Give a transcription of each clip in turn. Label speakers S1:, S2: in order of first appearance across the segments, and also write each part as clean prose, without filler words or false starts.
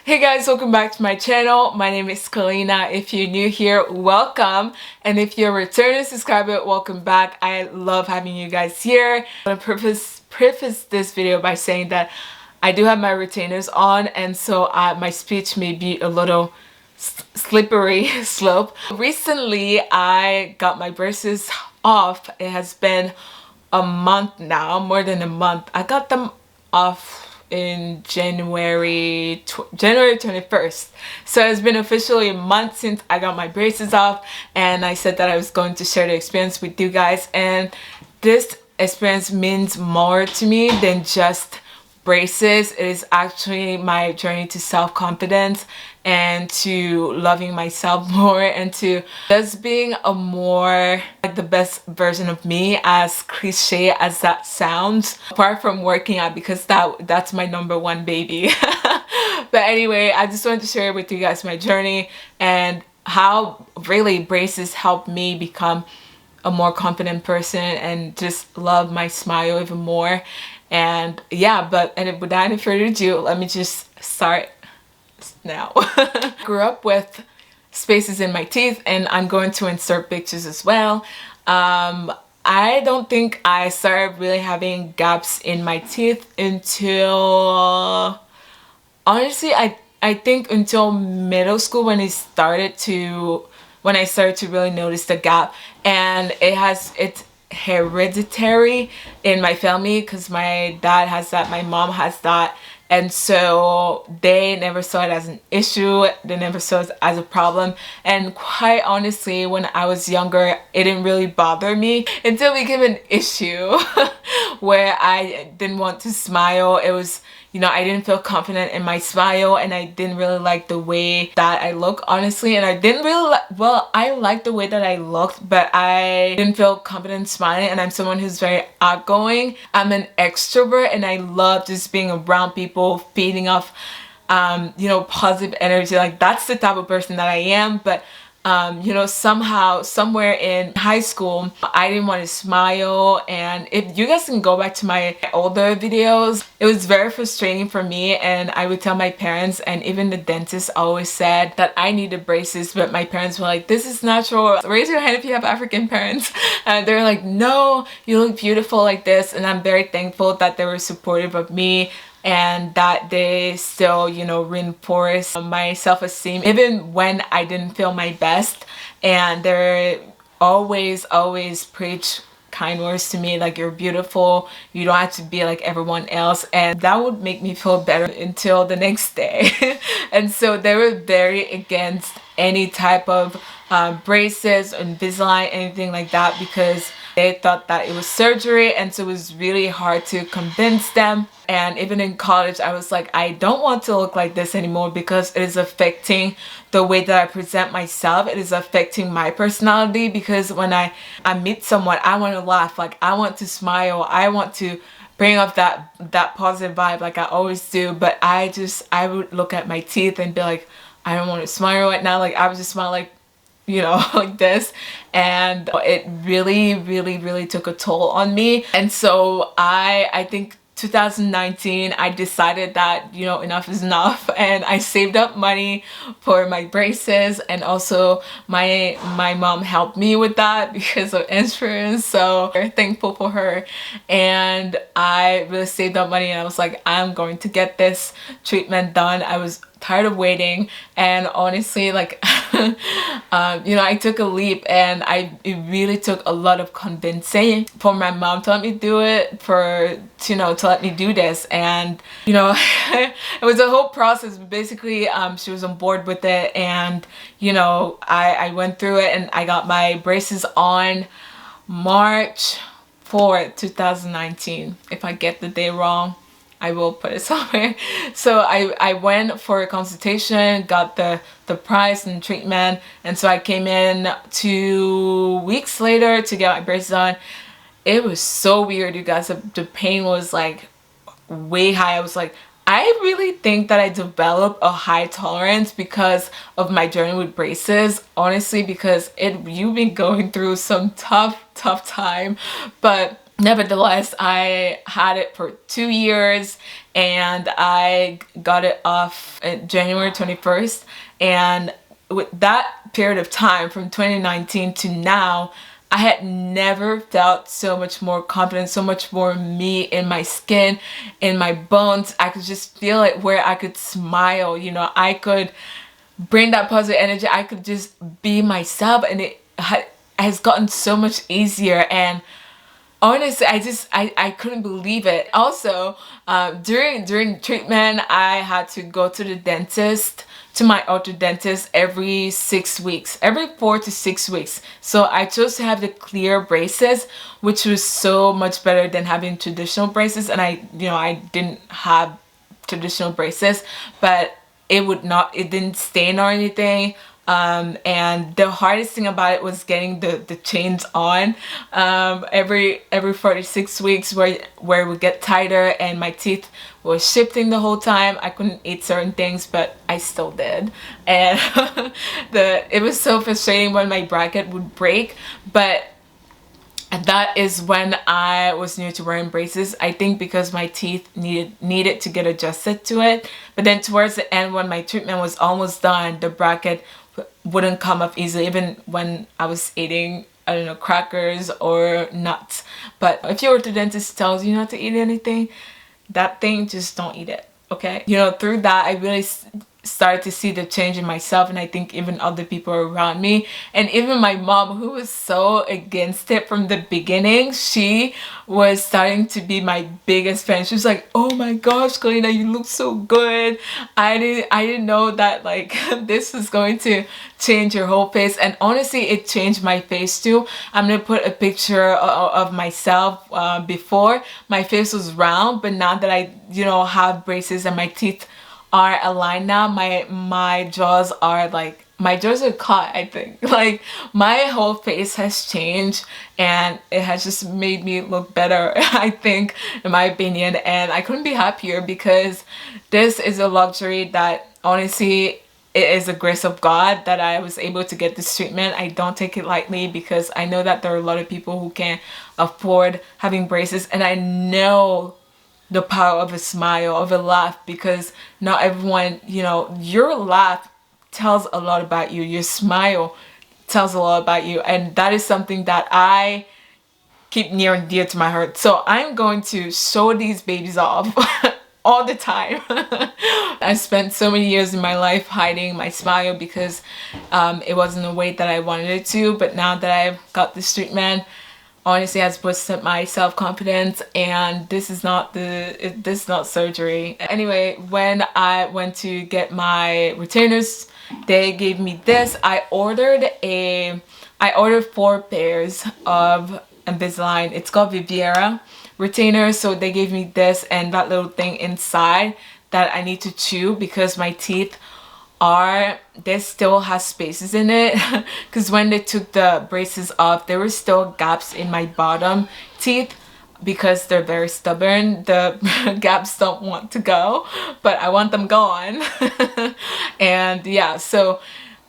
S1: Hey guys, welcome back to my channel. My name is Kellina. If you're new here, welcome. And if you're a returning subscriber, welcome back. I love having you guys here. I'm gonna preface this video by saying that I do have my retainers on, and so my speech may be a little slippery slope. Recently, I got my braces off. It has been a month now, more than a month. I got them off in January 21st. So it's been officially a month since I got my braces off, and I said that I was going to share the experience with you guys. And this experience means more to me than just braces. It is actually my journey to self-confidence and to loving myself more and to just being a more like the best version of me, as cliche as that sounds, apart from working out, because that's my number one baby. But anyway, I just wanted to share with you guys my journey and how really braces helped me become a more confident person and just love my smile even more. And yeah, and without any further ado, let me just start now. Grew up with spaces in my teeth, and I'm going to insert pictures as well. I don't think I started really having gaps in my teeth until, honestly, I think until middle school, when I started to really notice the gap. And it's hereditary in my family because my dad has that, my mom has that, and so they never saw it as an issue, they never saw it as a problem. And quite honestly, when I was younger, it didn't really bother me until it became an issue where I didn't want to smile. It was, I didn't feel confident in my smile, and I didn't really like the way that I look, honestly. And I didn't really I liked the way that I looked, but I didn't feel confident smiling. And I'm someone who's very outgoing. I'm an extrovert, and I love just being around people, feeding off positive energy. Like, that's the type of person that I am. But somehow, somewhere in high school, I didn't want to smile. And if you guys can go back to my older videos, it was very frustrating for me. And I would tell my parents, and even the dentist always said that I needed braces, but my parents were like, this is natural. Raise your hand if you have African parents. And they're like, no, you look beautiful like this. And I'm very thankful that they were supportive of me, and that they still, reinforce my self-esteem even when I didn't feel my best. And they're always preach kind words to me, like, you're beautiful, you don't have to be like everyone else. And that would make me feel better until the next day. And so they were very against any type of braces, Invisalign, anything like that, because they thought that it was surgery. And so it was really hard to convince them. And even in college, I was like, I don't want to look like this anymore, because it is affecting the way that I present myself. It is affecting my personality, because when I meet someone, I want to laugh, like, I want to smile, I want to bring up that positive vibe like I always do. But I would look at my teeth and be like, I don't want to smile right now. Like, I would just smile like, like this. And it really took a toll on me. And so I think 2019, I decided that, enough is enough, and I saved up money for my braces. And also my mom helped me with that because of insurance, so I'm very thankful for her. And I really saved up money, and I was like, I'm going to get this treatment done. I was tired of waiting, and honestly, like, I took a leap, and it really took a lot of convincing for my mom to let me do it, to let me do this. And it was a whole process, but basically she was on board with it. And I went through it, and I got my braces on March 4th, 2019. If I get the day wrong, I will put it somewhere. So I went for a consultation, got the price and treatment, and so I came in 2 weeks later to get my braces on. It was so weird, you guys. The pain was like way high. I was like, I really think that I developed a high tolerance because of my journey with braces, honestly, because you've been going through some tough time. But Nevertheless, I had it for 2 years and I got it off January 21st. And with that period of time from 2019 to now, I had never felt so much more confident, so much more me in my skin, in my bones. I could just feel it where I could smile, you know, I could bring that positive energy. I could just be myself, and has gotten so much easier. And honestly, I couldn't believe it. Also, during treatment, I had to go to the dentist, to my orthodontist every 6 weeks, every 4 to 6 weeks. So I chose to have the clear braces, which was so much better than having traditional braces. And I didn't have traditional braces, but it didn't stain or anything. And the hardest thing about it was getting the chains on every 46 weeks, where it would get tighter and my teeth were shifting the whole time. I couldn't eat certain things, but I still did. And it was so frustrating when my bracket would break. But that is when I was new to wearing braces. I think because my teeth needed to get adjusted to it. But then towards the end, when my treatment was almost done, the bracket wouldn't come up easily, even when I was eating, I don't know, crackers or nuts. But if your orthodontist tells you not to eat anything, that thing, just don't eat it, okay? You know, through that, I really started to see the change in myself, and I think even other people around me, and even my mom, who was so against it from the beginning. She was starting to be my biggest fan. She was like, oh my gosh, Kellina, you look so good. I didn't know that, like, this was going to change your whole face. And honestly, it changed my face too. I'm gonna put a picture of myself. Before, my face was round, but now that I have braces and my teeth are aligned now, my jaws are like, my jaws are cut, I think. Like, my whole face has changed, and it has just made me look better, I think, in my opinion. And I couldn't be happier, because this is a luxury that, honestly, it is a grace of God that I was able to get this treatment. I don't take it lightly, because I know that there are a lot of people who can't afford having braces, and I know the power of a smile, of a laugh, because not everyone, your laugh tells a lot about you. Your smile tells a lot about you. And that is something that I keep near and dear to my heart. So I'm going to show these babies off all the time. I spent so many years in my life hiding my smile because it wasn't a way that I wanted it to. But now that I've got this treatment, honestly, has boosted my self-confidence, and this is not surgery. Anyway, when I went to get my retainers, they gave me this. I ordered 4 pairs of Invisalign. It's called Viviera retainers. So they gave me this and that little thing inside that I need to chew, because my teeth they still has spaces in it, because when they took the braces off, there were still gaps in my bottom teeth, because they're very stubborn. The gaps don't want to go, but I want them gone. And yeah, so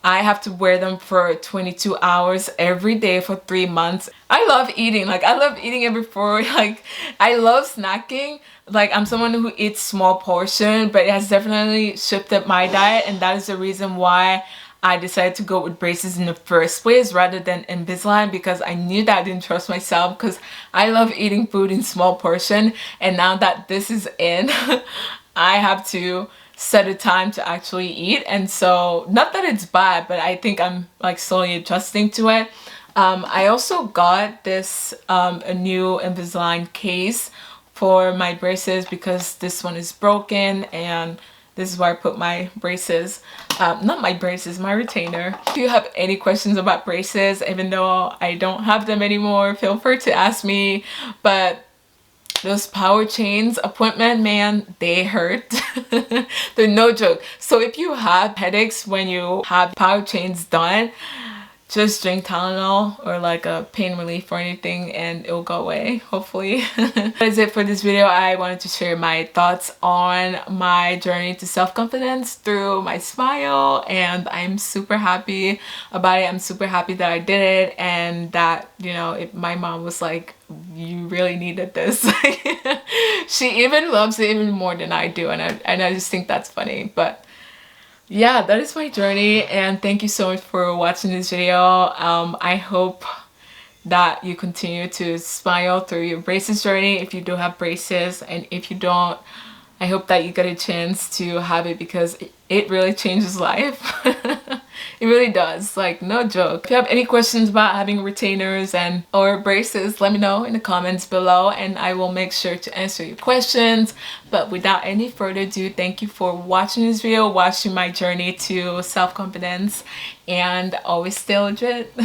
S1: I have to wear them for 22 hours every day for 3 months. I love eating. Like, I love eating every 4. Like, I love snacking. Like, I'm someone who eats small portion, but it has definitely shifted my diet, and that is the reason why I decided to go with braces in the first place rather than Invisalign, because I knew that I didn't trust myself, because I love eating food in small portion. And now that this is in, I have to set a time to actually eat. And so, not that it's bad, but I think I'm like slowly adjusting to it. I also got this a new Invisalign case for my braces, because this one is broken, and this is where I put my braces. Not my braces, my retainer. If you have any questions about braces, even though I don't have them anymore, feel free to ask me. But those power chains appointment, man, they hurt. They're no joke. So if you have headaches when you have power chains done, just drink Tylenol or like a pain relief or anything and it'll go away, hopefully. That is it for this video. I wanted to share my thoughts on my journey to self-confidence through my smile, and I'm super happy about it. I'm super happy that I did it, and that, you know, my mom was like, you really needed this. She even loves it even more than I do, and I just think that's funny. But yeah, that is my journey, and thank you so much for watching this video. I hope that you continue to smile through your braces journey if you do have braces, and if you don't, I hope that you get a chance to have it, because it really changes life. It really does, like, no joke. If you have any questions about having retainers or braces, let me know in the comments below and I will make sure to answer your questions. But without any further ado, thank you for watching this video, watching my journey to self-confidence, and always stay legit.